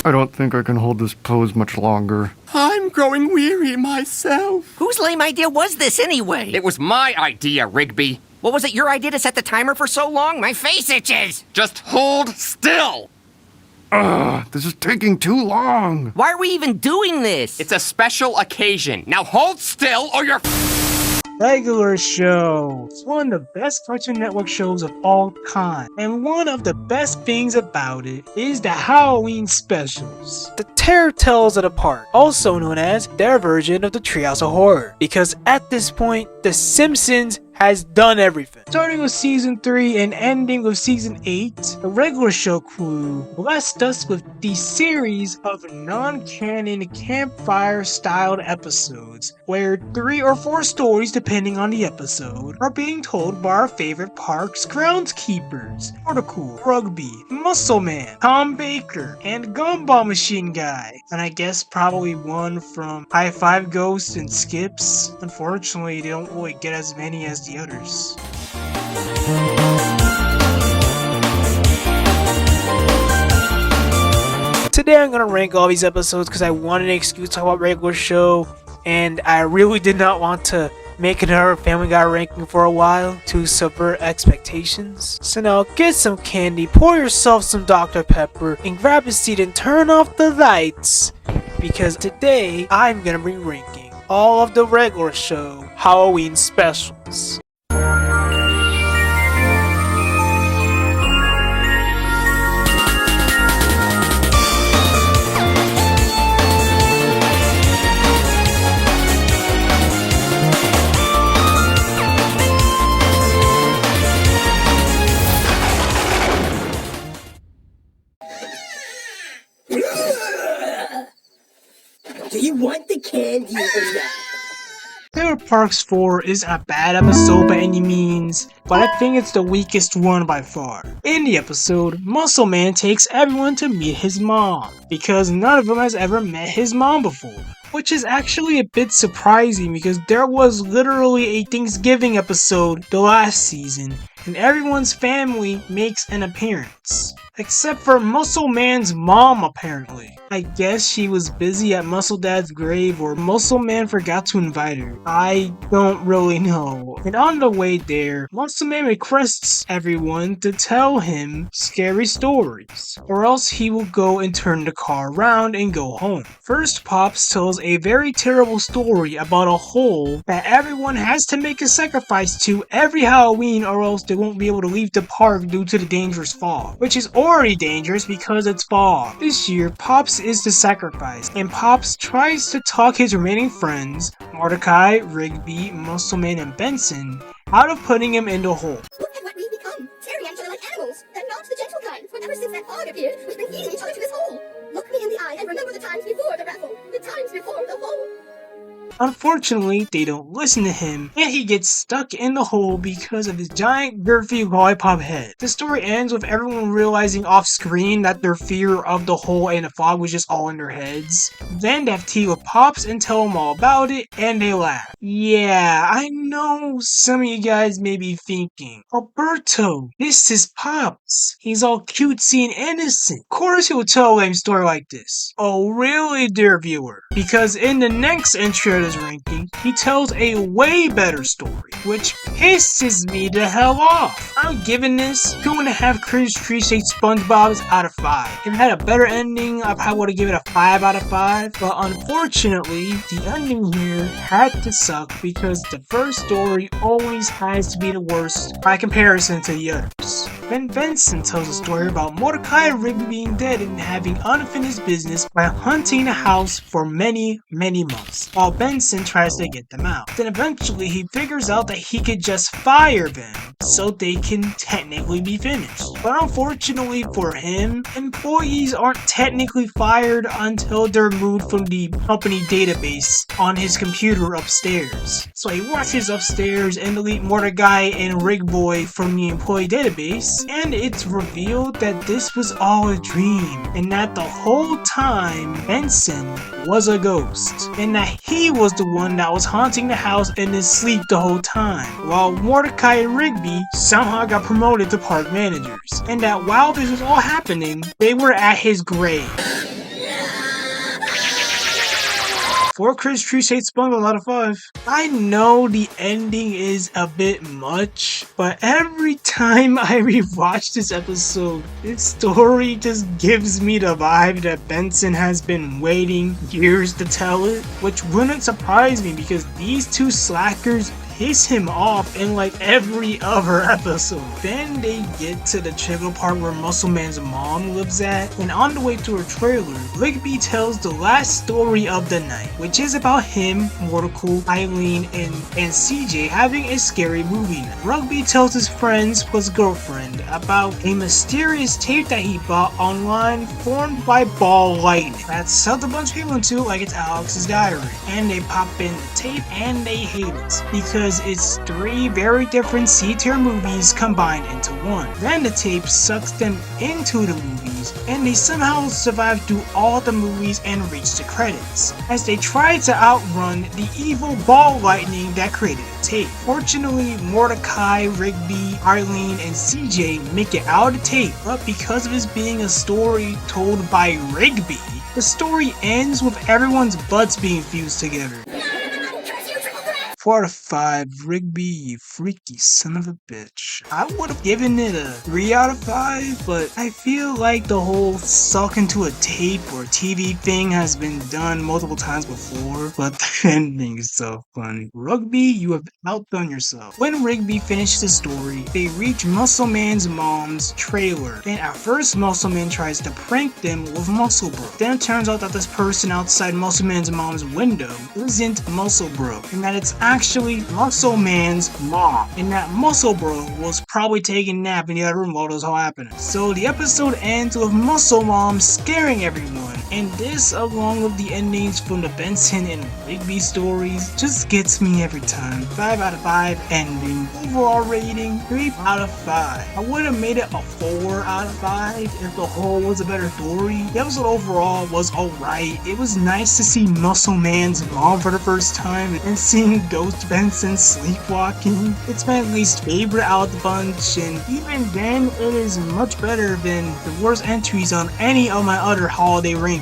I don't think I can hold this pose much longer. I'm growing weary myself. Whose lame idea was this anyway? It was my idea, Rigby. What was it your idea to set the timer for so long? My face itches! Just hold still. This is taking too long. Why are we even doing this? It's a special occasion. Now hold still or you're... Regular Show. It's one of the best Cartoon Network shows of all time. And one of the best things about it is the Halloween specials. The Terror Tales of the Park, also known as their version of the Treehouse of Horror. Because at this point, The Simpsons has done everything. Starting with season 3 and ending with season 8, the Regular Show crew blessed us with the series of non-canon campfire styled episodes where 3 or 4 stories, depending on the episode, are being told by our favorite park's groundskeepers: Article, Rugby, Muscle Man, Tom Baker, and Gumball Machine Guy. And I guess probably one from High Five Ghosts and Skips. Unfortunately, they don't really get as many as the others. Today I'm gonna rank all these episodes because I wanted an excuse to talk about Regular Show, and I really did not want to make another Family Guy ranking for a while to subvert expectations. So now get some candy, pour yourself some Dr. Pepper, and grab a seat and turn off the lights, because today I'm gonna be ranking all of the Regular Show Halloween specials. Do you want the candy or not? Trailer Parks 4 isn't a bad episode by any means, but I think it's the weakest one by far. In the episode, Muscle Man takes everyone to meet his mom, because none of them has ever met his mom before. Which is actually a bit surprising because there was literally a Thanksgiving episode the last season, and everyone's family makes an appearance. Except for Muscle Man's mom, apparently. I guess she was busy at Muscle Dad's grave, or Muscle Man forgot to invite her. I don't really know. And on the way there, Muscle Man requests everyone to tell him scary stories, or else he will go and turn the car around and go home. First, Pops tells a very terrible story about a hole that everyone has to make a sacrifice to every Halloween, or else they won't be able to leave the park due to the dangerous fog, which is already dangerous because it's fog. This year, Pops is the sacrifice, and Pops tries to talk his remaining friends, Mordecai, Rigby, Muscleman, and Benson, out of putting him in the hole. Look at what we've become. Tearing each other like animals. And not the gentle kind. For ever since that fog appeared, we've been eating each other to this hole. Look me in the eye and remember the times before the raffle. The times before the hole. Unfortunately, they don't listen to him, and he gets stuck in the hole because of his giant girthy lollipop head. The story ends with everyone realizing off screen that their fear of the hole and the fog was just all in their heads. Then they have tea with Pops and tell him all about it, and they laugh. Yeah, I know some of you guys may be thinking, Alberto, this is Pops. He's all cutesy and innocent. Of course he will tell a lame story like this. Oh really, dear viewer? Because in the next entry of this ranking, he tells a way better story, which pisses me the hell off. I'm giving this 2.5 cringe tree shaped SpongeBob's out of 5. If it had a better ending, I probably would have given it a 5 out of 5, but unfortunately, the ending here had to suck because the first story always has to be the worst by comparison to the others. Then Benson tells a story about Mordecai and Rigby being dead and having unfinished business by hunting the house for many months, while Benson tries to get them out. Then eventually he figures out that he could just fire them so they can technically be finished. But unfortunately for him, employees aren't technically fired until they're removed from the company database on his computer upstairs. So he rushes upstairs and delete Mordecai and Rigboy from the employee database, and it's revealed that this was all a dream, and that the whole time Benson was a ghost, and that he was the one that was haunting the house in his sleep the whole time, while Mordecai and Rigby somehow got promoted to park managers, and that while this was all happening, they were at his grave. 4 Chris Tree Shade Spungle out of 5. I know the ending is a bit much, but every time I rewatch this episode, this story just gives me the vibe that Benson has been waiting years to tell it, which wouldn't surprise me because these two slackers piss him off in like every other episode. Then they get to the trigger part where Muscle Man's mom lives at, and on the way to her trailer, Rigby tells the last story of the night, which is about him, Mortical, Eileen, and CJ having a scary movie night. Rigby tells his friends plus girlfriend about a mysterious tape that he bought online formed by ball lightning that sucked a bunch of people into it like it's Alex's diary. And they pop in the tape and they hate it because it's 3 very different C-tier movies combined into one. Then the tape sucks them into the movies, and they somehow survive through all the movies and reach the credits, as they try to outrun the evil ball lightning that created the tape. Fortunately, Mordecai, Rigby, Eileen, and CJ make it out of the tape, but because of this being a story told by Rigby, the story ends with everyone's butts being fused together. 4 out of 5, Rigby, you freaky son of a bitch. I would have given it a 3 out of 5, but I feel like the whole suck into a tape or TV thing has been done multiple times before, but the ending is so funny. Rigby, you have outdone yourself. When Rigby finishes the story, they reach Muscle Man's mom's trailer, and at first Muscle Man tries to prank them with Muscle Bro. Then it turns out that this person outside Muscle Man's mom's window isn't Muscle Bro, and that it's actually Muscle Man's mom, and that Muscle Bro was probably taking a nap in the other room while this all happening. So the episode ends with Muscle Mom scaring everyone, and this, along with the endings from the Benson and Rigby stories, just gets me every time. 5 out of 5 ending. Overall rating, 3 out of 5. I would have made it a 4 out of 5 if the whole was a better story. The episode overall was alright. It was nice to see Muscle Man's mom for the first time, and seeing Ghost Benson sleepwalking. It's my least favorite out of the bunch, and even then, it is much better than the worst entries on any of my other holiday rankings.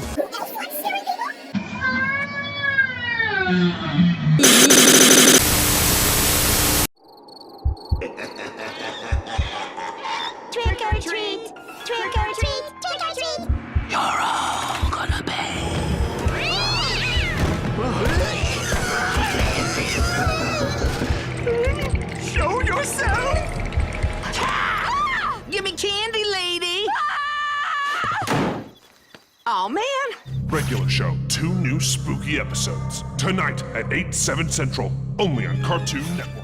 Trick or treat! Trick or treat! Trick or treat! You're all gonna pay. Show yourself! Give me candy, lady. Oh man. Regular show, 2 new spooky episodes. Tonight at 8, 7 Central, only on Cartoon Network.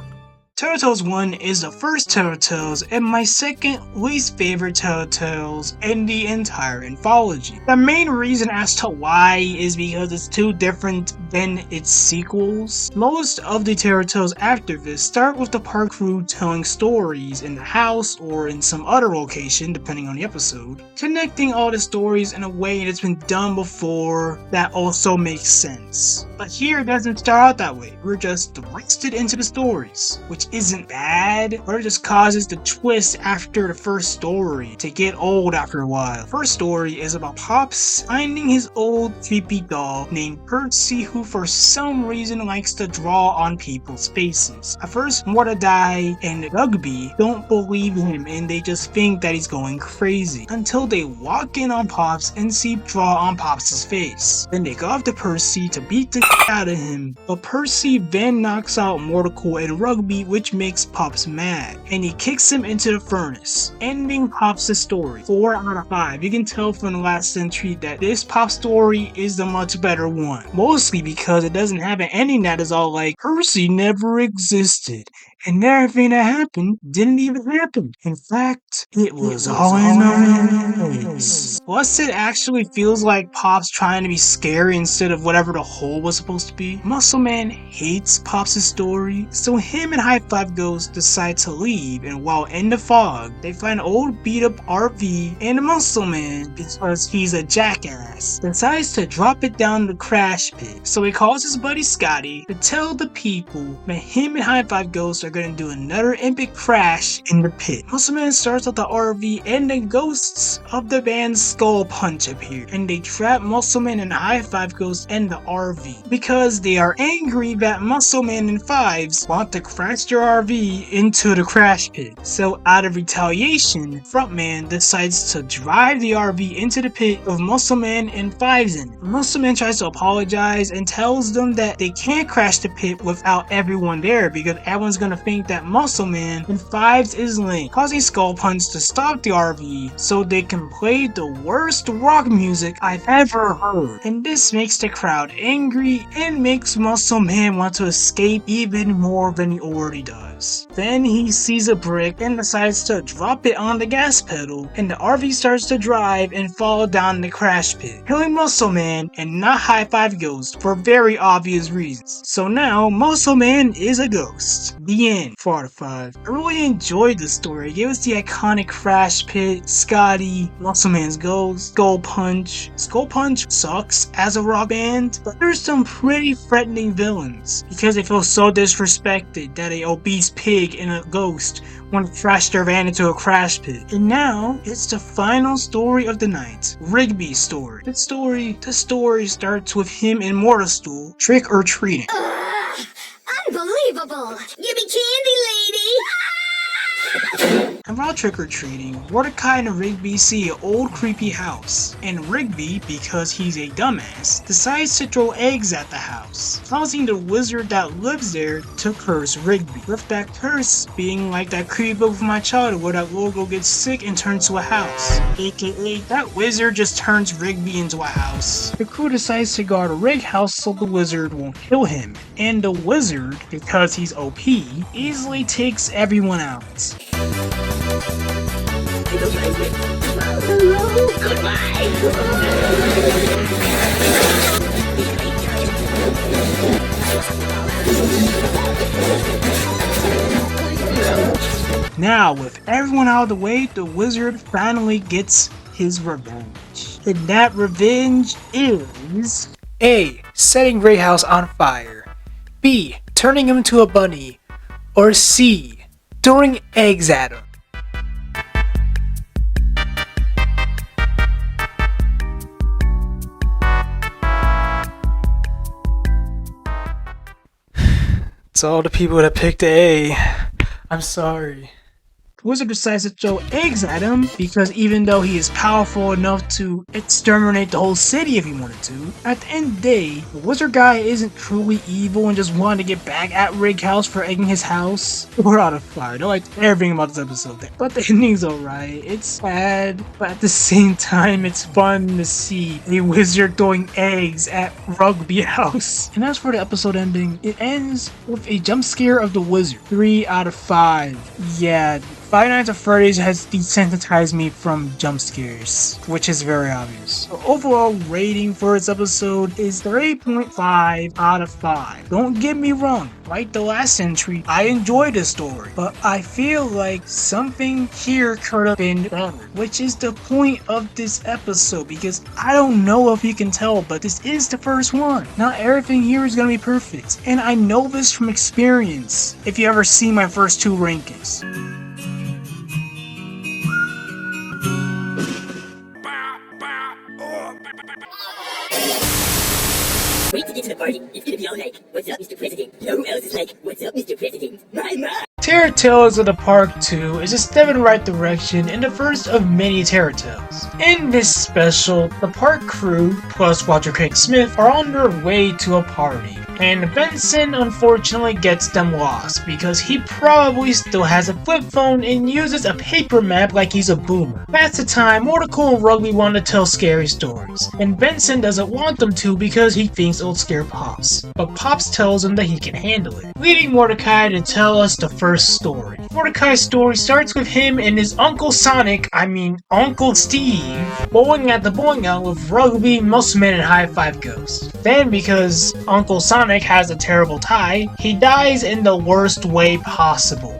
Turtles 1 is the first Turtles and my second least favorite Turtles in the entire anthology. The main reason as to why is because it's too different than its sequels. Most of the Turtles after this start with the park crew telling stories in the house or in some other location depending on the episode, connecting all the stories in a way that's been done before that also makes sense. But here it doesn't start out that way. We're just thrusted into the stories, which isn't bad, but it just causes the twist after the first story to get old after a while. First story is about Pops finding his old creepy doll named Percy, who for some reason likes to draw on people's faces. At first, Mordecai and Rugby don't believe him and they just think that he's going crazy, until they walk in on Pops and see draw on Pops' face. Then they go after Percy to beat the out of him, but Percy then knocks out Mortical and Rugby, which makes Pops mad, and he kicks him into the furnace, ending Pops' story. 4 out of 5. You can tell from the last entry that this Pop story is the much better one, mostly because it doesn't have an ending that is all like, Percy never existed, and everything that happened didn't even happen. In fact, it was all in our heads. Plus, it actually feels like Pops trying to be scary instead of whatever the whole was supposed to be. Muscle Man hates Pops' story, so him and High Five Ghost decide to leave, and while in the fog, they find an old beat up RV, and the Muscle Man, because he's a jackass, decides to drop it down the crash pit. So he calls his buddy Scotty to tell the people that him and High Five Ghost are gonna do another epic crash in the pit. Muscle Man starts with the RV, and the ghosts of the band Skull Punch appear, and they trap Muscle Man and High Five Ghost in the RV because they are angry that Muscle Man and Fives want to crash their RV into the crash pit. So out of retaliation, Frontman decides to drive the RV into the pit with Muscle Man and Fives in it. Muscle Man tries to apologize and tells them that they can't crash the pit without everyone there because everyone's gonna think that Muscle Man and Fives is lame, causing Skull Punch to stop the RV so they can play the worst rock music I've ever heard. And this makes the crowd angry and makes Muscle Man want to escape even more than he already does. Then he sees a brick and decides to drop it on the gas pedal, and the RV starts to drive and fall down the crash pit, killing Muscle Man and not High Five Ghost for very obvious reasons. So now Muscle Man is a ghost. The end. 4 out of 5. I really enjoyed the story. It gave us the iconic crash pit, Scotty, Muscle Man's ghost, Skull Punch. Skull Punch sucks as a rock band, but there's some pretty threatening villains because they feel so disrespected that a obese pig and a ghost want to crash their van into a crash pit. And now it's the final story of the night, Rigby's story. The story starts with him and Mortal trick or treating. Unbelievable! You be candy lady! And while trick-or-treating, Mordecai and Rigby see an old creepy house, and Rigby, because he's a dumbass, decides to throw eggs at the house, causing the wizard that lives there to curse Rigby, with that curse being like that creepy book from my childhood where that little girl gets sick and turns to a house, aka that wizard just turns Rigby into a house. The crew decides to guard a rig house so the wizard won't kill him, and the wizard, because he's OP, easily takes everyone out. Now, with everyone out of the way, the wizard finally gets his revenge. And that revenge is A. Setting Ray House on fire, B. Turning him into a bunny, or C. Throwing eggs at him. It's all the people that picked A. I'm sorry. The wizard decides to throw eggs at him because even though he is powerful enough to exterminate the whole city if he wanted to, at the end of the day, the wizard guy isn't truly evil and just wanted to get back at Rig House for egging his house. 4 out of 5. I don't like everything about this episode, but the ending's alright. It's sad, but at the same time, it's fun to see a wizard throwing eggs at Rugby House. And as for the episode ending, it ends with a jump scare of the wizard. 3 out of 5. Yeah. Five Nights at Freddy's has desensitized me from jump scares, which is very obvious. The overall rating for this episode is 3.5 out of 5. Don't get me wrong, like the last entry, I enjoyed the story, but I feel like something here could have been better, which is the point of this episode, because I don't know if you can tell, but this is the first one. Not everything here is going to be perfect, and I know this from experience, if you ever see my first 2 rankings. Wait to get to the party. It's gonna be all like, what's up, Mr. President? No one else is like, what's up, Mr. President? My. Terror Tales of the Park 2 is a step in the right direction and the first of many Terror Tales. In this special, the park crew, plus Walter Craig Smith, are on their way to a party. And Benson unfortunately gets them lost because he probably still has a flip phone and uses a paper map like he's a boomer. That's the time Mordecai and Rugby want to tell scary stories, and Benson doesn't want them to because he thinks it'll scare Pops. But Pops tells him that he can handle it, leading Mordecai to tell us the first story. Mordecai's story starts with him and his Uncle Uncle Steve, bowling at the bowling alley with Rugby, Muscle Man, and High Five Ghost. Then, because Uncle Sonic Sonic has a terrible tie, he dies in the worst way possible.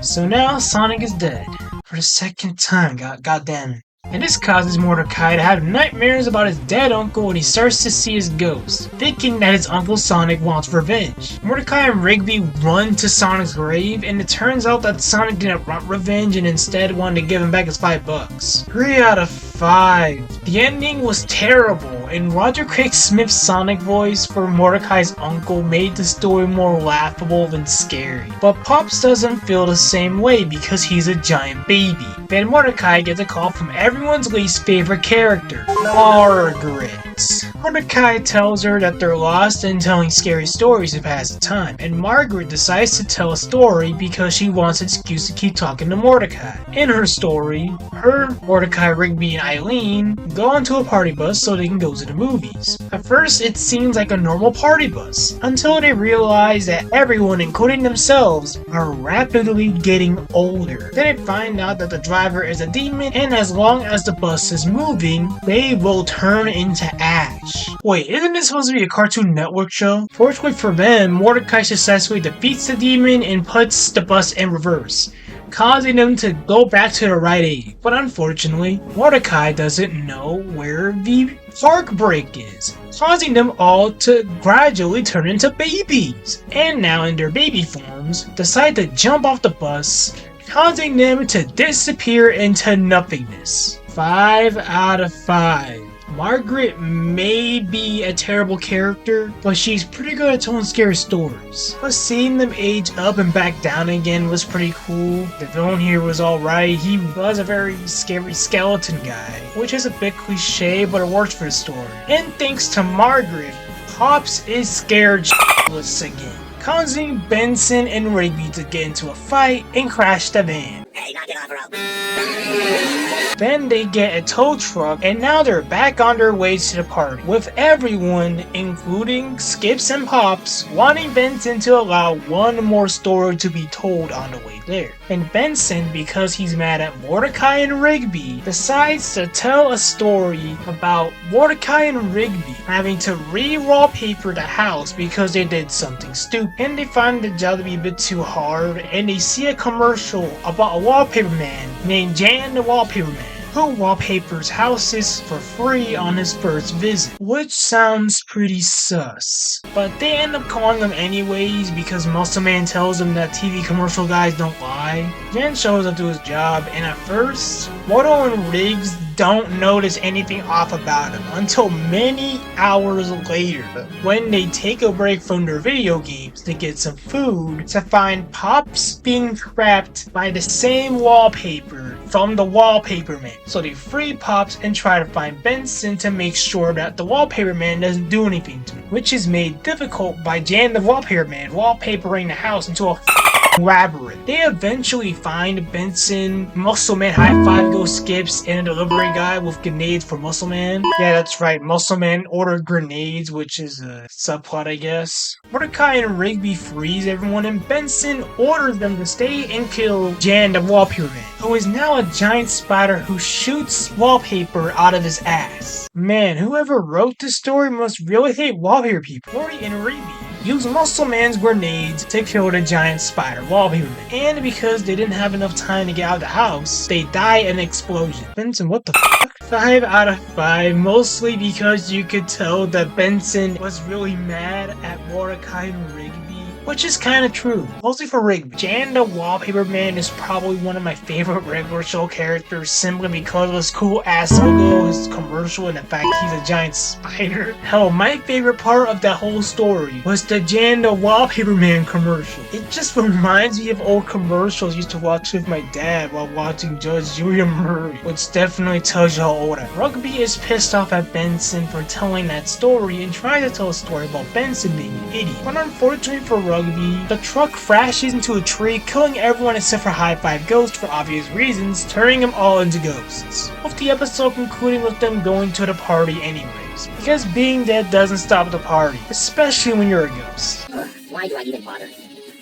So now Sonic is dead. For the second time, god damn it. And this causes Mordecai to have nightmares about his dead uncle when he starts to see his ghost, thinking that his uncle Sonic wants revenge. Mordecai and Rigby run to Sonic's grave, and it turns out that Sonic didn't want revenge and instead wanted to give him back his $5. 3 out of 5. The ending was terrible, and Roger Craig Smith's Sonic voice for Mordecai's uncle made the story more laughable than scary. But Pops doesn't feel the same way because he's a giant baby. Then Mordecai gets a call from everyone's least favorite character, Margaret. Mordecai tells her that they're lost in telling scary stories to pass the time, and Margaret decides to tell a story because she wants an excuse to keep talking to Mordecai. In her story, her, Mordecai, Rigby, and Eileen go onto a party bus so they can go to the movies. At first, it seems like a normal party bus, until they realize that everyone, including themselves, are rapidly getting older. Then they find out that the driver is a demon, and as long as the bus is moving, they will turn into ash. Wait, isn't this supposed to be a Cartoon Network show? Fortunately for them, Mordecai successfully defeats the demon and puts the bus in reverse, causing them to go back to the right age. But unfortunately, Mordecai doesn't know where the park brake is, causing them all to gradually turn into babies. And now in their baby forms, decide to jump off the bus, causing them to disappear into nothingness. 5 out of 5. Margaret may be a terrible character, but she's pretty good at telling scary stories. But seeing them age up and back down again was pretty cool. The villain here was alright. He was a very scary skeleton guy, which is a bit cliche, but it works for the story. And thanks to Margaret, Pops is scared shitless again, causing Benson and Rigby to get into a fight and crash the van. Hey, knock it off, bro. Then they get a tow truck, and now they're back on their way to the party, with everyone, including Skips and Pops, wanting Benson to allow one more story to be told on the way there. And Benson, because he's mad at Mordecai and Rigby, decides to tell a story about Mordecai and Rigby having to re-wallpaper the house because they did something stupid. And they find the job to be a bit too hard, and they see a commercial about a wallpaper man named Jan the Wallpaper Man, who wallpapers houses for free on his first visit, which sounds pretty sus. But they end up calling him anyways because Muscle Man tells them that TV commercial guys don't lie. Jan shows up to his job, and at first, Mordo and Riggs don't notice anything off about him until many hours later, when they take a break from their video games to get some food, to find Pops being trapped by the same wallpaper from the Wallpaper Man. So they free Pops and try to find Benson to make sure that the Wallpaper Man doesn't do anything to him, which is made difficult by Jan the Wallpaper Man wallpapering the house into a labyrinth. They eventually find Benson, Muscle Man High Five Go Skips, and a delivery guy with grenades for Muscle Man. Yeah, that's right, Muscle Man ordered grenades, which is a subplot, I guess. Mordecai and Rigby freeze everyone, and Benson orders them to stay and kill Jan the Wallpaper Man, who is now a giant spider who shoots wallpaper out of his ass. Man, whoever wrote this story must really hate wallpaper people. Morty and Rigby use Muscle Man's grenades to kill the giant spider Wallpaper Man. And because they didn't have enough time to get out of the house, they die in an explosion. Benson, what the fuck? 5 out of 5, mostly because you could tell that Benson was really mad at Mordecai and Rigby, which is kinda true, mostly for Rigby. Jan the Wallpaper Man is probably one of my favorite regular show characters simply because of his cool ass logo, his commercial, and the fact he's a giant spider. Hell, my favorite part of that whole story was the Jan the Wallpaper Man commercial. It just reminds me of old commercials I used to watch with my dad while watching Judge Julia Murray, which definitely tells you how old I am. Rugby is pissed off at Benson for telling that story and tries to tell a story about Benson being an idiot. But unfortunately for Rugby, the truck crashes into a tree, killing everyone except for High Five Ghost for obvious reasons, turning them all into ghosts, with the episode concluding with them going to the party anyways, because being dead doesn't stop the party, especially when you're a ghost. Why do I even bother?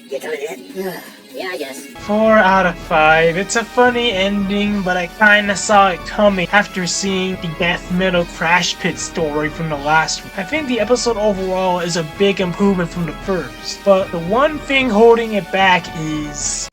You're done with it? Yeah, I guess. 4 out of 5. It's a funny ending, but I kinda saw it coming after seeing the death metal crash pit story from the last one. I think the episode overall is a big improvement from the first, but the one thing holding it back is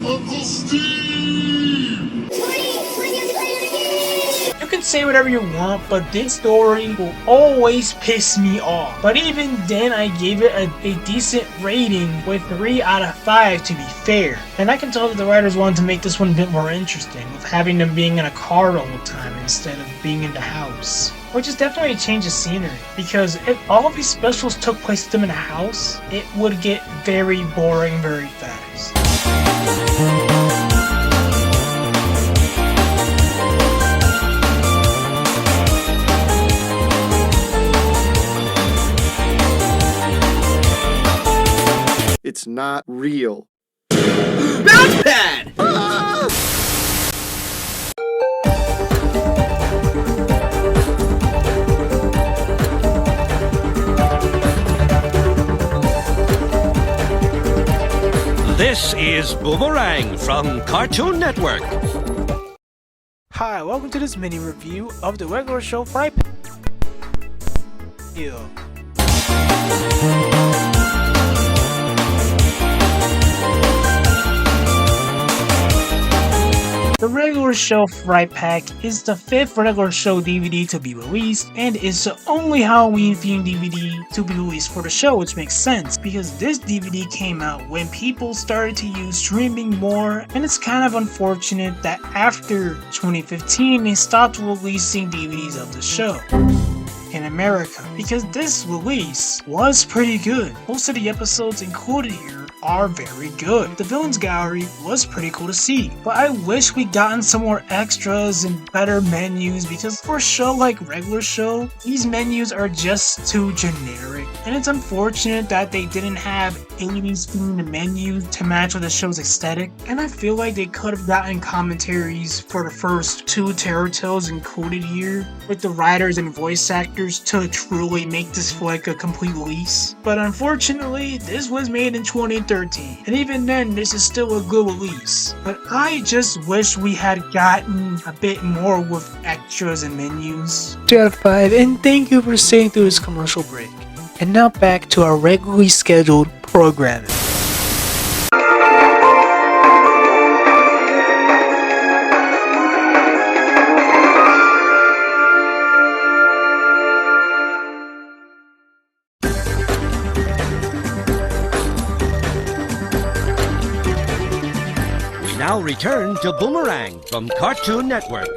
you can say whatever you want, but this story will always piss me off. But even then, I gave it a decent rating with 3 out of 5 to be fair. And I can tell that the writers wanted to make this one a bit more interesting, with having them being in a car the whole time instead of being in the house. Which is definitely a change of scenery, because if all of these specials took place with them in a house, it would get very boring very fast. It's not real. Bounce pad! This is Boomerang from Cartoon Network. Hi, welcome to this mini review of the regular show Fright. The regular show Fright Pack is the 5th regular show DVD to be released, and is the only Halloween themed DVD to be released for the show, which makes sense because this DVD came out when people started to use streaming more, and it's kind of unfortunate that after 2015 they stopped releasing DVDs of the show in America, because this release was pretty good. Most of the episodes included here are very good. The Villains Gallery was pretty cool to see, but I wish we'd gotten some more extras and better menus, because for a show like regular show, these menus are just too generic, and it's unfortunate that they didn't have 80s themed menus to match with the show's aesthetic, and I feel like they could have gotten commentaries for the first 2 Terror Tales included here, with the writers and voice actors to truly make this feel like a complete release. But unfortunately, this was made in 2013, and even then, this is still a good release. But I just wish we had gotten a bit more with extras and menus. 2 out of 5, and thank you for staying through this commercial break. And now back to our regularly scheduled programming. Now return to Boomerang from Cartoon Network.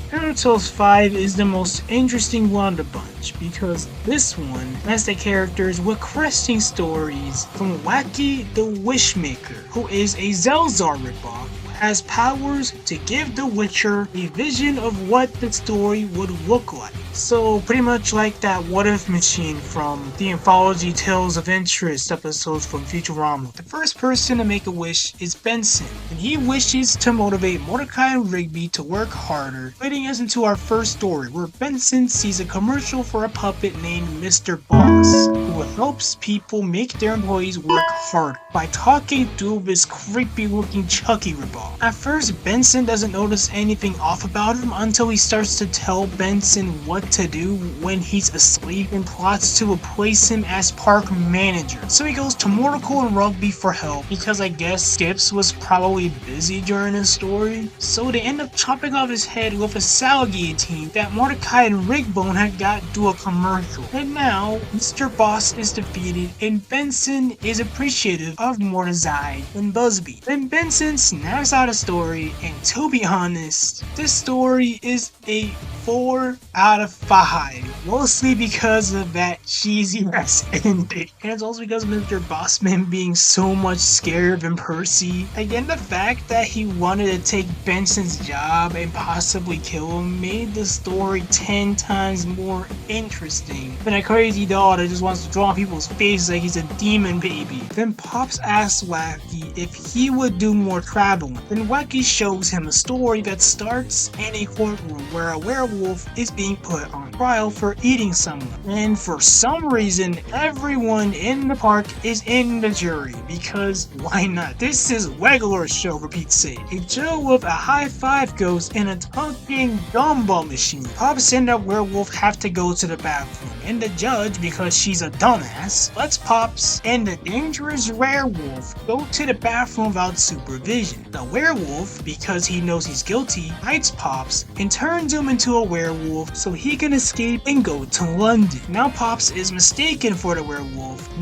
Terror Tales 5 is the most interesting one of the bunch, because this one has the characters with cresting stories from Wacky the Wishmaker, who is a Zelzar ripoff, has powers to give the Witcher a vision of what the story would look like. So pretty much like that What If machine from the anthology Tales of Interest episodes from Futurama. The first person to make a wish is Benson, and he wishes to motivate Mordecai and Rigby to work harder, leading us into our first story where Benson sees a commercial for a puppet named Mr.Boss, who helps people make their employees work harder by talking through this creepy looking Chucky ripoff. At first, Benson doesn't notice anything off about him until he starts to tell Benson what to do when he's asleep and plots to replace him as park manager. So he goes to Mordecai and Rugby for help, because I guess Skips was probably busy during his story. So they end up chopping off his head with a salad guillotine that Mordecai and Rigbone had got through a commercial. And now, Mr. Boss is defeated and Benson is appreciative of Mordecai and Busby. Then Benson snaps out a story, and to be honest, this story is a 4 out of 5, mostly because of that cheesy ass ending, and it's also because of Mr. Bossman being so much scarier than Percy. Again, the fact that he wanted to take Benson's job and possibly kill him made the story 10 times more interesting than a crazy doll that just wants to draw on people's faces like he's a demon baby. Then Pops asks Wacky if he would do more traveling. Then Wacky shows him a story that starts in a courtroom where a werewolf is being put on trial for eating someone. And for some reason, everyone in the park is in the jury, because why not? This is a regular show, for Pete's sake. A Joe with a high five ghost and a talking gumball machine. Pops and the werewolf have to go to the bathroom, and the judge, because she's a dumbass, lets Pops and the dangerous werewolf go to the bathroom without supervision. The werewolf, because he knows he's guilty, bites Pops and turns him into a werewolf so he can escape and go to London. Now Pops is mistaken for the werewolf.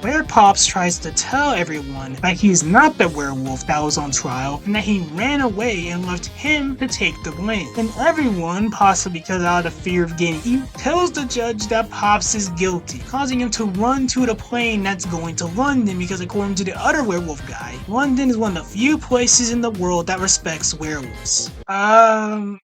Where Pops tries to tell everyone that he's not the werewolf that was on trial and that he ran away and left him to take the blame. And everyone, possibly because out of fear of getting eaten, tells the judge that Pops is guilty, causing him to run to the plane that's going to London, because according to the other werewolf guy, London is one of the few places in the world that respects werewolves.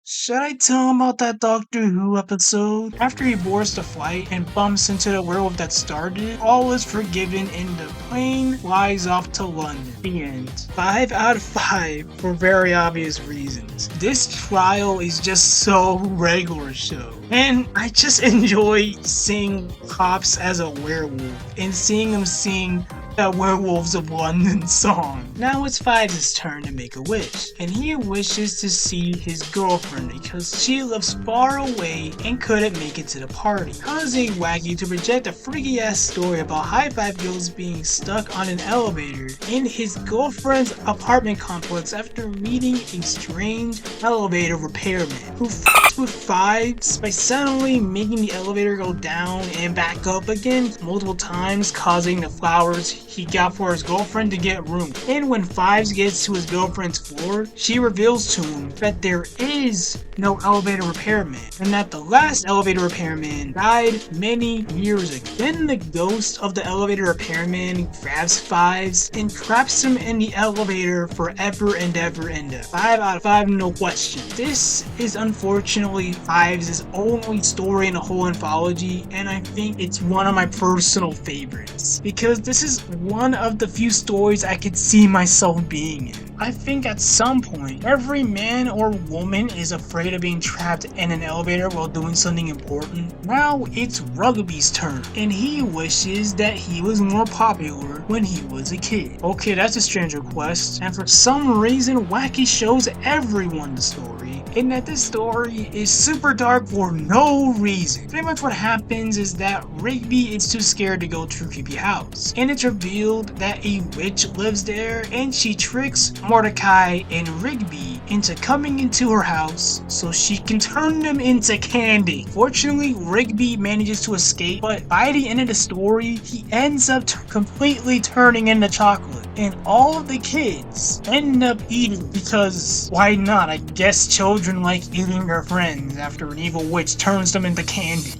Should I tell him about that Doctor Who episode? After he boards the flight and bumps into the werewolf that started, all is forgiven and the plane flies off to London. The end. 5 out of 5 for very obvious reasons. This trial is just so regular show. And I just enjoy seeing Pops as a werewolf and seeing him sing that Werewolves of London song. Now it's Fives' turn to make a wish, and he wishes to see his girlfriend because she lives far away and couldn't make it to the party, causing Wacky to project a freaky ass story about High Five Girls being stuck on an elevator in his girlfriend's apartment complex after meeting a strange elevator repairman who f***ed with Fives by suddenly making the elevator go down and back up again multiple times, causing the flowers he got for his girlfriend to get room. And when Fives gets to his girlfriend's floor, she reveals to him that there is no elevator repairman and that the last elevator repairman died many years ago. Then the ghost of the elevator repairman grabs Fives and traps him in the elevator forever and ever and ever. 5 out of 5, no question. This is unfortunately Fives' only story in the whole anthology, and I think it's one of my personal favorites because this is one of the few stories I could see myself being in. I think at some point, every man or woman is afraid of being trapped in an elevator while doing something important. Now it's Rugby's turn, and he wishes that he was more popular when he was a kid. Okay, that's a strange request, and for some reason, Wacky shows everyone the story, and that this story is super dark for no reason. Pretty much what happens is that Rigby is too scared to go to a creepy house, and it's revealed that a witch lives there, and she tricks Mordecai and Rigby into coming into her house so she can turn them into candy. Fortunately, Rigby manages to escape, but by the end of the story, he ends up completely turning into chocolate, and all of the kids end up eating because why not? I guess children like eating their friends after an evil witch turns them into candy.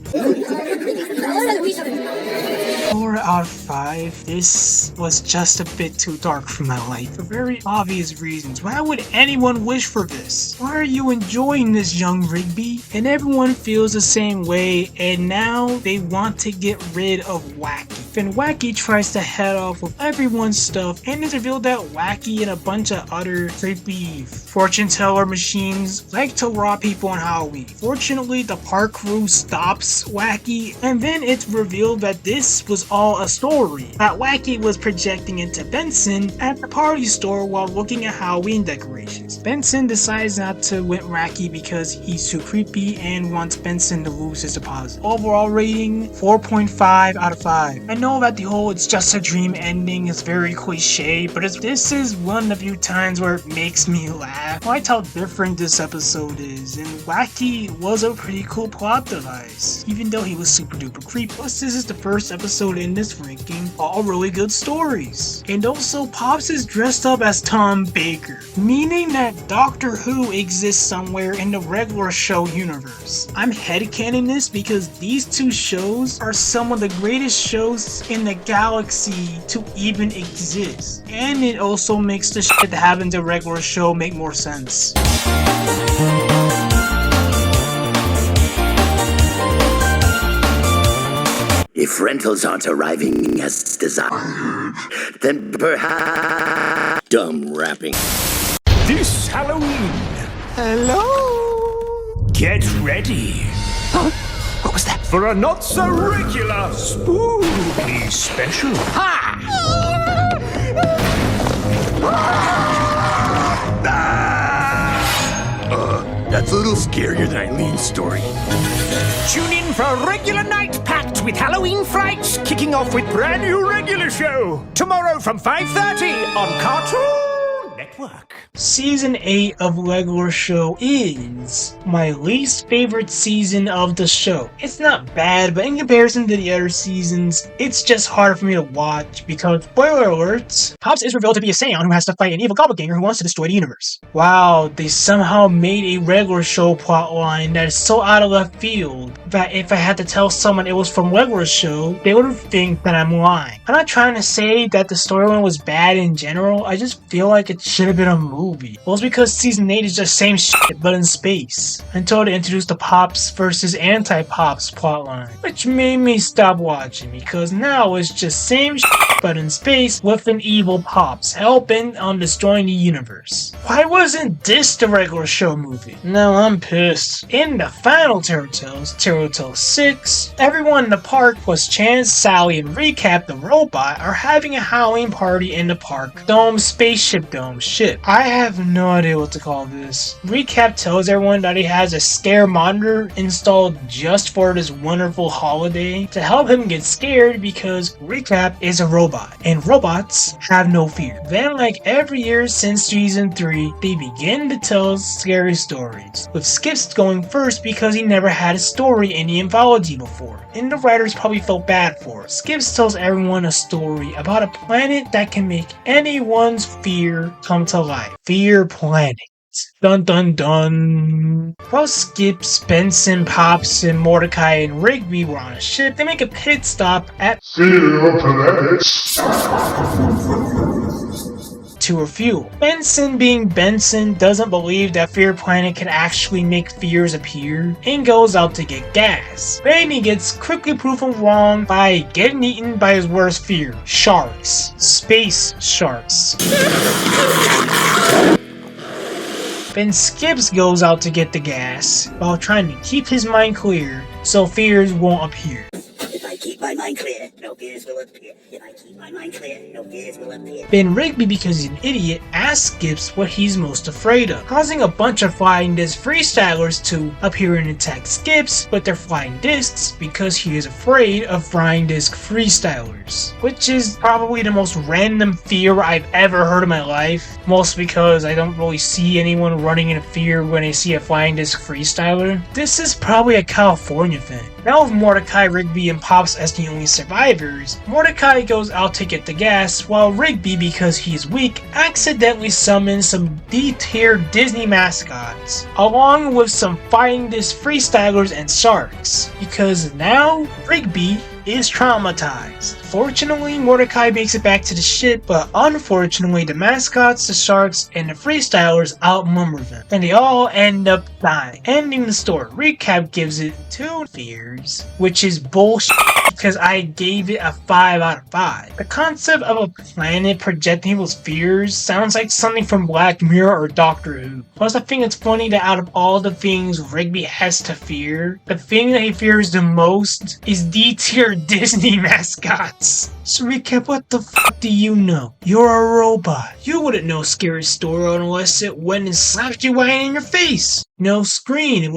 4 out of 5. This was just a bit too dark for my life for very obvious reasons. Why would anyone wish for this? Why are you enjoying this, young Rigby? And everyone feels the same way, and now they want to get rid of Wacky. Then Wacky tries to head off with everyone's stuff, and it's revealed that Wacky and a bunch of other creepy fortune teller machines like to rob people on Halloween. Fortunately, the park crew stops Wacky, and then it's revealed that this was all a story that Wacky was projecting into Benson at the party store while looking at Halloween decorations. Benson decides not to win Wacky because he's too creepy and wants Benson to lose his deposit. Overall rating, 4.5 out of 5. I know that the whole it's just a dream ending is very cliche, but this is one of the few times where it makes me laugh. I liked how different this episode is, and Wacky was a pretty cool plot device, even though he was super duper creepy. Plus, this is the first episode in this ranking, all really good stories. And also, Pops is dressed up as Tom Baker, meaning that Doctor Who exists somewhere in the regular show universe. I'm headcanon this because these two shows are some of the greatest shows in the galaxy to even exist. And it also makes the shit that happens in a regular show make more sense. If rentals aren't arriving as desired, then perhaps dumb rapping. This Halloween. Hello? Get ready. Huh? What was that? For a not-so-regular, spooky special. Ha! That's a little scarier than Eileen's story. Tune in for a regular night packed with Halloween frights, kicking off with brand new regular show. Tomorrow from 5:30 on Cartoon Network. Season 8 of Regular Show is my least favorite season of the show. It's not bad, but in comparison to the other seasons, it's just hard for me to watch because, spoiler alerts, Pops is revealed to be a Saiyan who has to fight an evil doppelganger who wants to destroy the universe. Wow, they somehow made a Regular Show plotline that is so out of left field that if I had to tell someone it was from Regular Show, they would think that I'm lying. I'm not trying to say that the storyline was bad in general, I just feel like it should have been a movie. Well, it's because season 8 is just same shit but in space, until they introduced the Pops versus anti-Pops plotline, which made me stop watching because now it's just same shit but in space with an evil Pops hell-bent on destroying the universe. Why wasn't this the Regular Show movie? Now I'm pissed. In the final Terror Tales, Terror Tales 6, everyone in the park plus Chance, Sally, and Recap the robot are having a Halloween party in the park dome, spaceship dome ship. I have no idea what to call this. Recap tells everyone that he has a scare monitor installed just for this wonderful holiday to help him get scared because Recap is a robot and robots have no fear. Then, like every year since season 3, they begin to tell scary stories, with Skips going first because he never had a story in the anthology before, and the writers probably felt bad for it. Skips tells everyone a story about a planet that can make anyone's fear come to life. Fear Planet. Dun dun dun. While Skips, Benson, Pops, and Mordecai and Rigby were on a ship, they make a pit stop at Fear Planet. to refuel. Benson, being Benson, doesn't believe that Fear Planet can actually make fears appear and goes out to get gas. Then he gets quickly proven wrong by getting eaten by his worst fear, sharks. Space sharks. Then Skips goes out to get the gas while trying to keep his mind clear so fears won't appear. If I keep my mind clear, no fears will appear. If I keep my mind clear, no fears will appear. Then Rigby, because he's an idiot, asks Skips what he's most afraid of, causing a bunch of flying disc freestylers to appear and attack Skips with their flying discs because he is afraid of flying disc freestylers, which is probably the most random fear I've ever heard in my life, mostly because I don't really see anyone running in fear when they see a flying disc freestyler. This is probably a California thing. Now with Mordecai, Rigby, and Pops as the only survivors, Mordecai goes out to get the gas, while Rigby, because he's weak, accidentally summons some D-tier Disney mascots, along with some fighting disc freestylers and sharks, because now Rigby is traumatized. Fortunately, Mordecai makes it back to the ship, but unfortunately the mascots, the sharks, and the freestylers outnumber them, and they all end up dying. Ending the story. Recap gives it 2 fears, which is bullshit because I gave it a 5 out of 5. The concept of a planet projecting people's fears sounds like something from Black Mirror or Doctor Who. Plus, I think it's funny that out of all the things Rigby has to fear, the thing that he fears the most is D-tier Disney mascots. So Recap, what the fuck do you know? You're a robot. You wouldn't know Scary Story unless it went and slapped you right in your face. No screen, it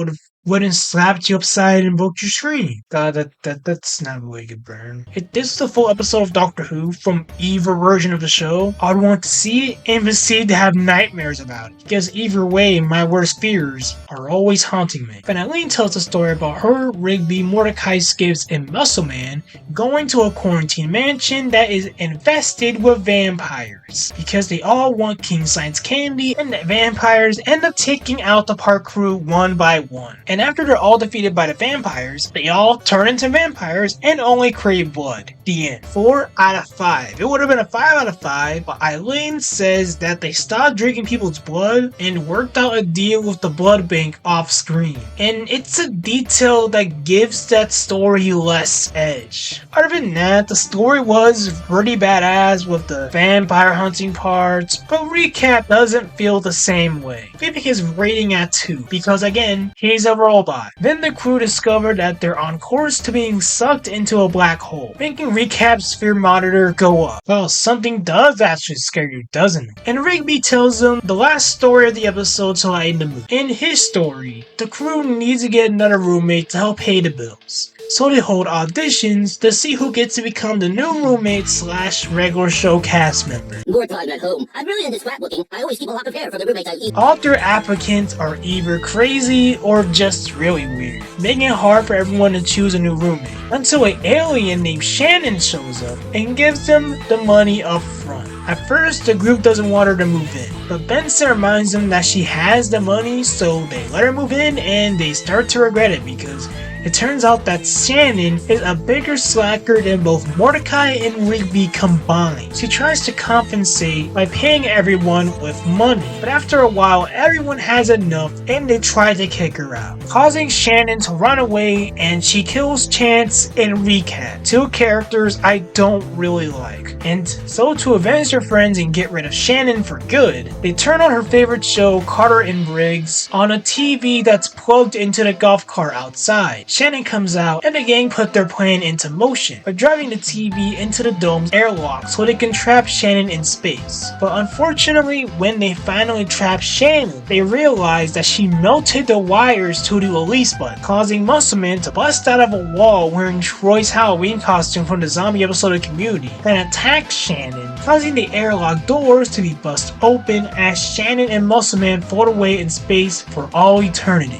went and slapped you upside and broke your screen. God, that's not a really good burn. If this is a full episode of Doctor Who from either version of the show, I'd want to see it and proceed to have nightmares about it. Because either way, my worst fears are always haunting me. But Eileen tells a story about her, Rigby, Mordecai, Skips, and Muscle Man going to a quarantine mansion that is infested with vampires. Because they all want king science candy, and the vampires end up taking out the park crew one by one. And after they're all defeated by the vampires, they all turn into vampires and only crave blood. The end. 4 out of 5. It would have been a 5 out of 5, but Eileen says that they stopped drinking people's blood and worked out a deal with the blood bank off screen. And it's a detail that gives that story less edge. Other than that, the story was pretty badass with the vampire hunting parts, but Recap doesn't feel the same way. Giving his rating at 2, because again, he's a robot. Then the crew discovered that they're on course to being sucked into a black hole, making Recap's fear monitor go up. Well, something does actually scare you, doesn't it? And Rigby tells them the last story of the episode to lighten the mood. In his story, the crew needs to get another roommate to help pay the bills. So they hold auditions to see who gets to become the new roommate / regular show cast member. More time at home. I'm really into scrapbooking. I always keep a lot prepared for the roommates I eat. All their applicants are either crazy or just really weird, making it hard for everyone to choose a new roommate. Until an alien named Shannon shows up and gives them the money up front. At first, the group doesn't want her to move in, but Benson reminds them that she has the money, so they let her move in and they start to regret it because it turns out that Shannon is a bigger slacker than both Mordecai and Rigby combined. She tries to compensate by paying everyone with money, but after a while everyone has enough and they try to kick her out, causing Shannon to run away, and she kills Chance and Recap, 2 characters I don't really like. And so to avenge her friends and get rid of Shannon for good, they turn on her favorite show, Carter and Briggs, on a TV that's plugged into the golf cart outside. Shannon comes out and the gang put their plan into motion by driving the TV into the dome's airlock so they can trap Shannon in space. But unfortunately, when they finally trap Shannon, they realize that she melted the wires to the release button, causing Muscleman to bust out of a wall wearing Troy's Halloween costume from the zombie episode of Community and attack Shannon, causing the airlock doors to be bust open as Shannon and Muscleman float away in space for all eternity.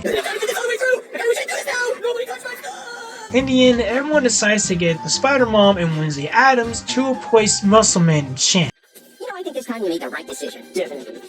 In the end, everyone decides to get the Spider-Mom and Wednesday Addams to replace Muscleman and Shannon. You know, I think this time we made the right decision. Definitely.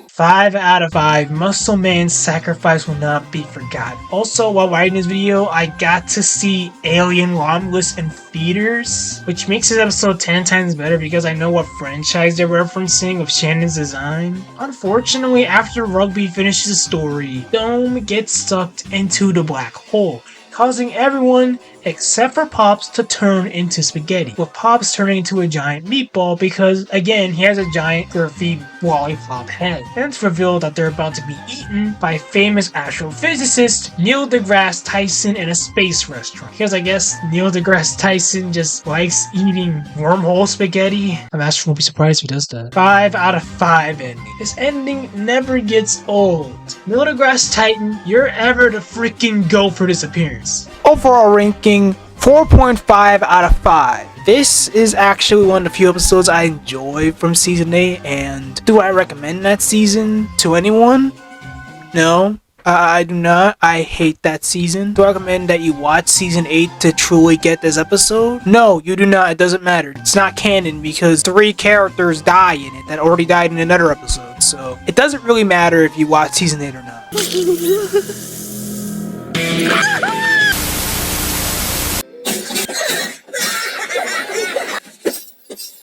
5 out of 5, Muscleman's sacrifice will not be forgotten. Also, while writing this video, I got to see Alien Romulus in theaters, which makes this episode 10 times better because I know what franchise they're referencing with Shannon's design. Unfortunately, after Rugby finishes the story, Dome gets sucked into the black hole, causing everyone except for Pops to turn into spaghetti, with Pops turning into a giant meatball because, again, he has a giant girthy lollipop head. And it's revealed that they're about to be eaten by famous astrophysicist Neil deGrasse Tyson in a space restaurant. Because I guess Neil deGrasse Tyson just likes eating wormhole spaghetti. I'm actually won't be surprised if he does that. 5 out of 5 ending. This ending never gets old. Neil deGrasse Tyson, you're ever to freaking go for this appearance. Overall ranking 4.5 out of 5. This is actually one of the few episodes I enjoy from season 8, and do I recommend that season to anyone? No, I do not. I hate that season. Do I recommend that you watch season 8 to truly get this episode? No, you do not. It doesn't matter. It's not canon because 3 characters die in it that already died in another episode, so it doesn't really matter if you watch season 8 or not.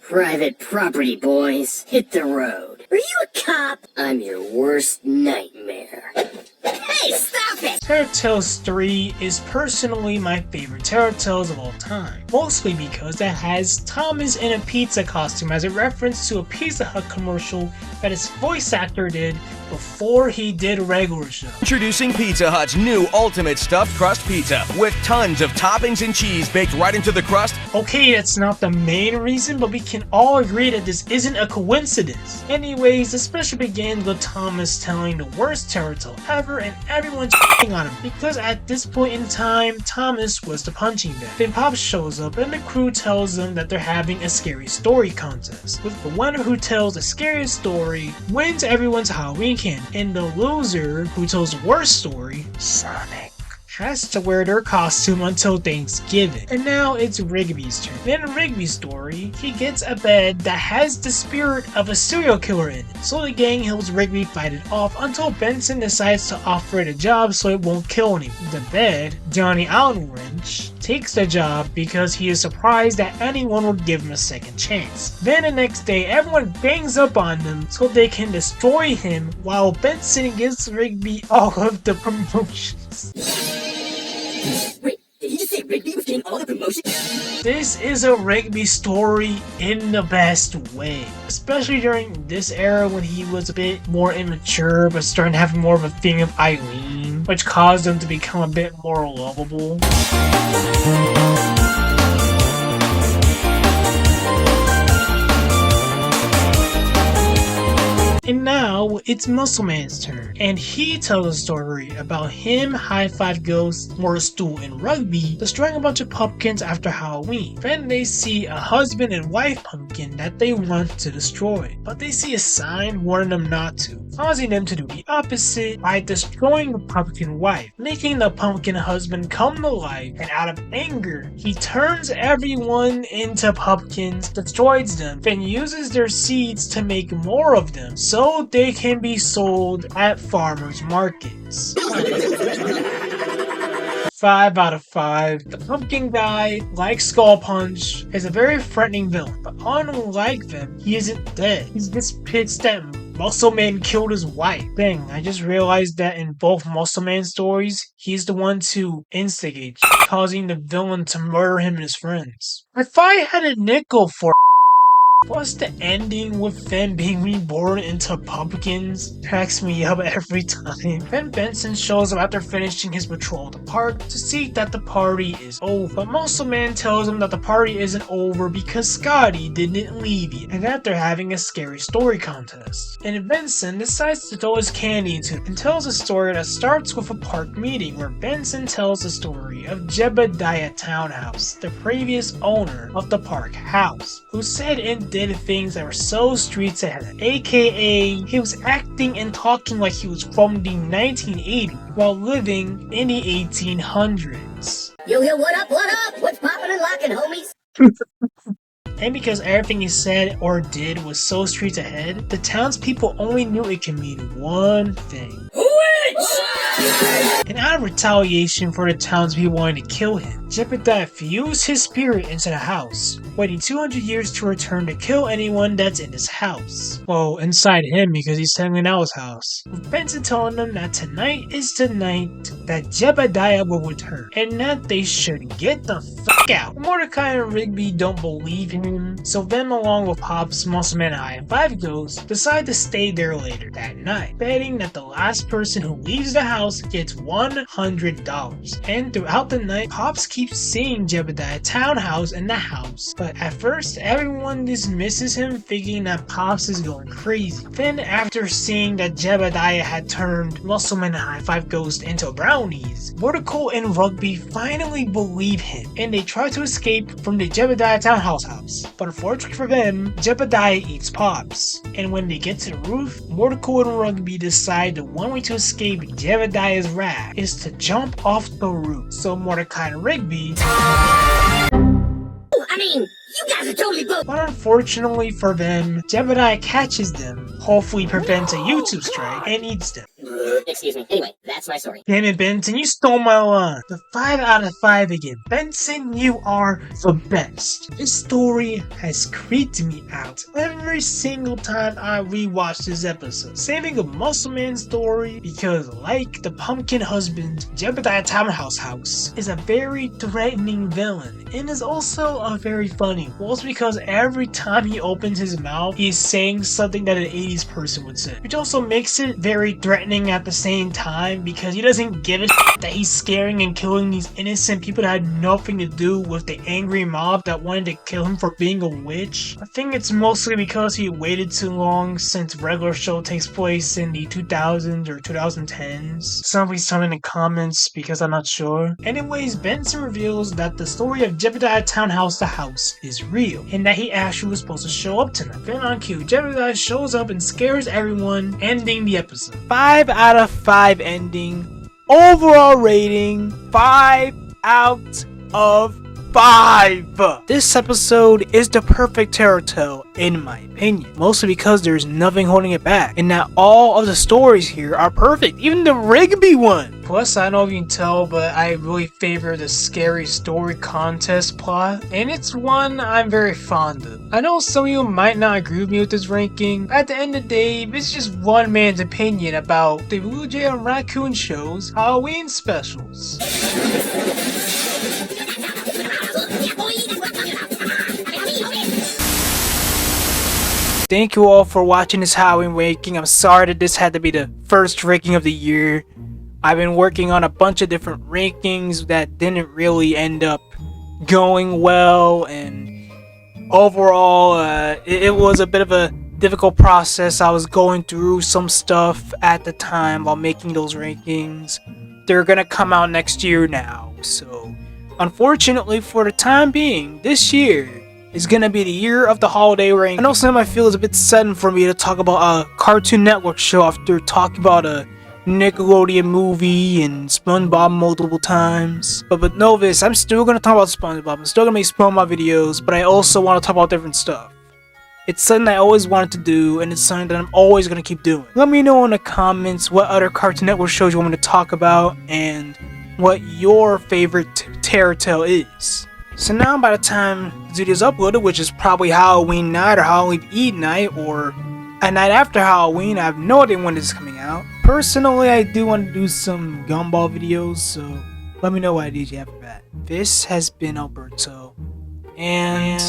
Private property, boys. Hit the road. Are you a cop? I'm your worst nightmare. Hey, stop it! Terror Tales 3 is personally my favorite Terror Tales of all time, mostly because it has Thomas in a pizza costume as a reference to a Pizza Hut commercial that his voice actor did before he did a regular show. Introducing Pizza Hut's new ultimate stuffed crust pizza with tons of toppings and cheese baked right into the crust. Okay, that's not the main reason, but we can all agree that this isn't a coincidence. Anyways, the special begins with Thomas telling the worst Terror Tale ever and everyone's on him because at this point in time, Thomas was the punching bag. Then Pop shows up and the crew tells them that they're having a scary story contest, with the winner who tells the scariest story wins everyone's Halloween candy, and the loser who tells the worst story, Sonic, has to wear their costume until Thanksgiving. And now it's Rigby's turn. In Rigby's story, he gets a bed that has the spirit of a serial killer in it. So the gang helps Rigby fight it off until Benson decides to offer it a job so it won't kill anyone. The bed, Johnny Allen Wrench, takes the job because he is surprised that anyone would give him a second chance. Then the next day, everyone gangs up on them so they can destroy him while Benson gives Rigby all of the promotions. Wait, did he just say Rigby was getting all the promotion? This is a Rigby story in the best way. Especially during this era when he was a bit more immature but starting to have more of a thing of Eileen, which caused him to become a bit more lovable. And now, it's Muscle Man's turn, and he tells a story about him, High Five Ghost, Stool, and Rugby destroying a bunch of pumpkins after Halloween. Then they see a husband and wife pumpkin that they want to destroy, but they see a sign warning them not to, causing them to do the opposite by destroying the pumpkin wife, making the pumpkin husband come to life, and out of anger, he turns everyone into pumpkins, destroys them, then uses their seeds to make more of them, so they can be sold at farmers markets. 5 out of 5. The pumpkin guy, like Skull Punch, is a very threatening villain, but unlike them, he isn't dead. He's just pissed that Muscle Man killed his wife. Dang, I just realized that in both Muscle Man stories, he's the one to instigate, causing the villain to murder him and his friends. If I had a nickel for plus the ending with them being reborn into pumpkins cracks me up every time. Then Benson shows up after finishing his patrol of the park to see that the party is over. But Muscle Man tells him that the party isn't over because Scotty didn't leave yet and that they're having a scary story contest. And Benson decides to throw his candy into it and tells a story that starts with a park meeting where Benson tells the story of Jebediah Townhouse, the previous owner of the park house, who said and did things that were so streets ahead, aka he was acting and talking like he was from the 1980s while living in the 1800s. Yo, what up, what's poppin' and lockin', homies? And because everything he said or did was so streets ahead, the townspeople only knew it could mean one thing. And out of retaliation for the townspeople wanting to kill him, Jebediah fused his spirit into the house, waiting 200 years to return to kill anyone that's in his house. Well, inside him because he's technically now his house. With Benson telling them that tonight is the night that Jebediah will return, and that they should get the fuck out. Mordecai and Rigby don't believe him, so them along with Pops, Muscle Man, and High Five Ghost decide to stay there later that night, betting that the last person who leaves the house gets $100. And throughout the night, Pops keeps seeing Jebediah Townhouse in the house, but at first everyone dismisses him thinking that Pops is going crazy. Then after seeing that Jebediah had turned Muscle Man and High Five Ghost into brownies, Mordecai and Rugby finally believe him, and they try to escape from the Jebediah Townhouse house. But unfortunately for them, Jebediah eats Pops, and when they get to the roof, Mordecai and Rugby decide the one way to escape Jebediah's wrath is to jump off the roof. So Mordecai and Rigby, You guys are totally both. But unfortunately for them, Jebediah catches them, hopefully prevents a YouTube strike, and eats them. Excuse me. Anyway, that's my story. Damn it, Benson, you stole my line. The 5 out of 5 again. Benson, you are the best. This story has creeped me out every single time I rewatch this episode. Saving a Muscle Man story because, like the pumpkin husband, Jebediah Townhouse House is a very threatening villain and is also a very funny one. Well, it's because every time he opens his mouth, he is saying something that an 80s person would say, which also makes it very threatening at the same time because he doesn't give a shit that he's scaring and killing these innocent people that had nothing to do with the angry mob that wanted to kill him for being a witch. I think it's mostly because he waited too long since regular show takes place in the 2000s or 2010s. Somebody's telling in the comments because I'm not sure. Anyways, Benson reveals that the story of Jebediah Townhouse the House is real and that he actually was supposed to show up tonight. Then on cue, Jebediah shows up and scares everyone, ending the episode. 5 out of 5 ending. overall rating 5 out of 5. This episode is the perfect terror tale in my opinion, mostly because there's nothing holding it back, and not all of the stories here are perfect, even the Rigby one. Plus, I don't know if you can tell, but I really favor the scary story contest plot, and it's one I'm very fond of. I know some of you might not agree with me with this ranking, but at the end of the day, it's just one man's opinion about the Blue Jay and Raccoon show's Halloween specials. Thank you all for watching this Halloween ranking. I'm sorry that this had to be the first ranking of the year. I've been working on a bunch of different rankings that didn't really end up going well, and overall it was a bit of a difficult process. I was going through some stuff at the time while making those rankings. They're gonna come out next year now, so unfortunately for the time being, this year is gonna be the year of the holiday ranking. I know some might feel it's a bit sudden for me to talk about a Cartoon Network show after talking about a Nickelodeon movie and SpongeBob multiple times. But know this, I'm still gonna talk about SpongeBob. I'm still gonna make SpongeBob videos, but I also want to talk about different stuff. It's something I always wanted to do, and it's something that I'm always gonna keep doing. Let me know in the comments what other Cartoon Network shows you want me to talk about, and what your favorite terror tale is. So now by the time the video is uploaded, which is probably Halloween night or Halloween Eve night or a night after Halloween, I have no idea when this is coming out. Personally, I do want to do some gumball videos, so let me know what ideas you have for that. This has been Alberto, and